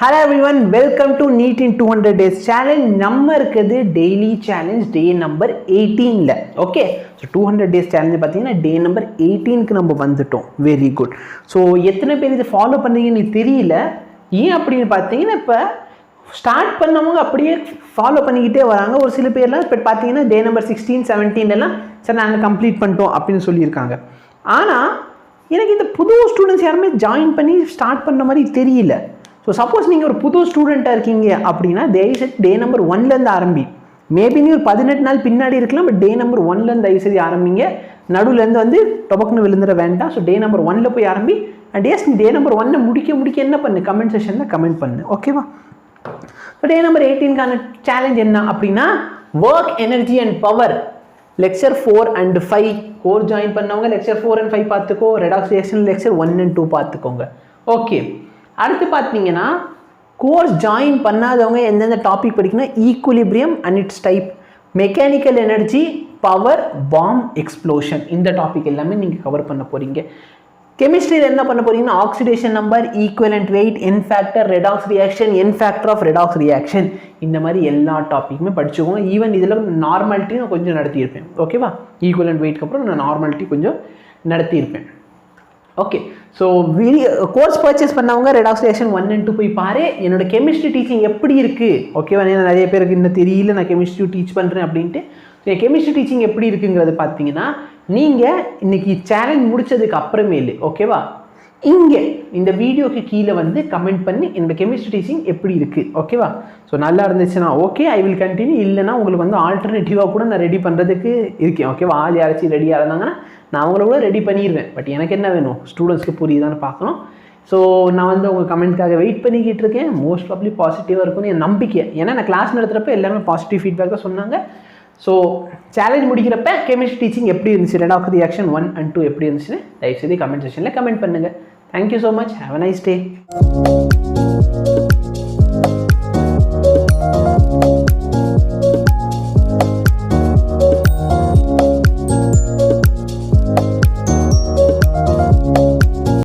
Hello everyone, welcome to NEET in 200 days challenge. நம்ம இருக்குது daily challenge day number 18ல. Okay, so 200 days challenge பார்த்தீங்கன்னா day number 18க்கு நம்ம வந்துட்டோம். Very good. So எத்தனை பேர் இதை ஃபாலோ பண்ணுறீங்கன்னு தெரியல. ஏன் அப்படின்னு பார்த்தீங்கன்னா இப்போ ஸ்டார்ட் பண்ணவங்க அப்படியே ஃபாலோ பண்ணிக்கிட்டே வராங்க. ஒரு சில பேர்லாம் இப்போ பார்த்தீங்கன்னா டே நம்பர் 16, 17 சரி நாங்கள் கம்ப்ளீட் பண்ணிட்டோம் அப்படின்னு சொல்லியிருக்காங்க. ஆனால் எனக்கு இந்த புது ஸ்டூடெண்ட்ஸ் யாருமே ஜாயின் பண்ணி ஸ்டார்ட் பண்ண மாதிரி தெரியல. ஸோ சப்போஸ் நீங்கள் ஒரு புது ஸ்டூடெண்ட்டாக இருக்கீங்க அப்படின்னா தயவுசெய்து டே நம்பர் 1லேருந்து ஆரம்பி. மேபி நீ ஒரு 18 நாள் பின்னாடி இருக்கலாம், பட் டே நம்பர் 1லேருந்து தயவுசெய்து ஆரம்பிங்க. நடுவுலேருந்து வந்து டொபக்குன்னு விழுந்துட வேண்டாம். ஸோ டே நம்பர் 1ல் போய் ஆரம்பி. அண்ட் எஸ் நீ டே நம்பர் 1 முடிக்க என்ன பண்ணு, கமெண்ட் செஷனில் கமெண்ட் பண்ணு. ஓகேவா? ஸோ டே நம்பர் 18க்கான சேலஞ்ச் என்ன அப்படின்னா work energy and power lecture 4 and 5 course join பண்ணவங்க லெக்சர் 4 and 5 பார்த்துக்கோ. ரெடாக்ஸ் ரியாக்ஷன் லெக்சர் 1 and 2 பார்த்துக்கோங்க. ஓகே, அடுத்து பார்த்தீங்கன்னா கோர்ஸ் ஜாயின் பண்ணாதவங்க எந்தெந்த டாபிக் படிக்கணும், equilibrium and its type, mechanical energy, power, bomb explosion, இந்த டாபிக் எல்லாமே நீங்கள் கவர் பண்ண போகிறீங்க. கெமிஸ்ட்ரியில் என்ன பண்ண போறீங்கன்னா oxidation number, equivalent weight, N factor, redox reaction, N factor of redox reaction, இந்த மாதிரி எல்லா டாப்பிக்குமே படிச்சுக்கோங்க. ஈவன் இதில் நார்மாலிட்டி நான் கொஞ்சம் நடத்தியிருப்பேன். ஓகேவா? ஈக்குவலண்ட் வெயிட்க்கு அப்புறம் நான் நார்மாலிட்டி கொஞ்சம் நடத்தியிருப்பேன். ஓகே, ஸோ கோர்ஸ் பர்ச்சேஸ் பண்ணவங்க ரெடாக்ஸ் ரியாக்ஷன் 1 and 2 போய் பாரு. என்னோட கெமிஸ்ட்ரி டீச்சிங் எப்படி இருக்குது, ஓகேவா? நிறைய பேருக்கு இன்னும் தெரியல நான் கெமிஸ்ட்ரி டீச் பண்ணுறேன் அப்படின்ட்டு. என் கெமிஸ்ட்ரி டீச்சிங் எப்படி இருக்குங்கிறது பார்த்தீங்கன்னா நீங்கள் இன்னைக்கு சேலஞ்ச் முடிச்சதுக்கு அப்புறமேலு, ஓகேவா, இங்கே இந்த வீடியோக்கு கீழே வந்து கமெண்ட் பண்ணி என்னோட கெமிஸ்ட்ரி டீச்சிங் எப்படி இருக்குது, ஓகேவா? ஸோ நல்லா இருந்துச்சுன்னா ஓகே, ஐ வில் கண்டினியூ. இல்லைனா உங்களுக்கு வந்து ஆல்டர்னேட்டிவாக கூட நான் ரெடி பண்ணுறதுக்கு இருக்கேன். ஓகேவா? ஆள் யாராச்சும் ரெடியாக இருந்தாங்கன்னா நான் அவங்கள கூட ரெடி பண்ணிடுவேன். பட் எனக்கு என்ன வேணும், ஸ்டூடெண்ட்ஸ்க்கு புரியுதான்னு பார்க்கணும். ஸோ நான் வந்து உங்கள் கமெண்ட்காக வெயிட் பண்ணிக்கிட்டு இருக்கேன். மோஸ்ட் ப்ராப்ளி பாசிட்டிவாக இருக்கும்னு என் நம்பிக்கை. ஏன்னா நான் கிளாஸ் நடத்துகிறப்ப எல்லாமே பாசிட்டிவ் ஃபீட்பேக் தான் சொன்னாங்க. ஸோ சேலஞ்ச் முடிக்கிறப்ப கெமிஸ்ட்ரி டீச்சிங் எப்படி இருந்துச்சு, ரெடாக்ஸ் ரியாக்ஷன் 1 and 2 எப்படி இருந்துச்சுன்னு தயவுசெய்து கமெண்ட் செக்ஷனில் கமெண்ட் பண்ணுங்கள். Thank you so much. Have a nice day.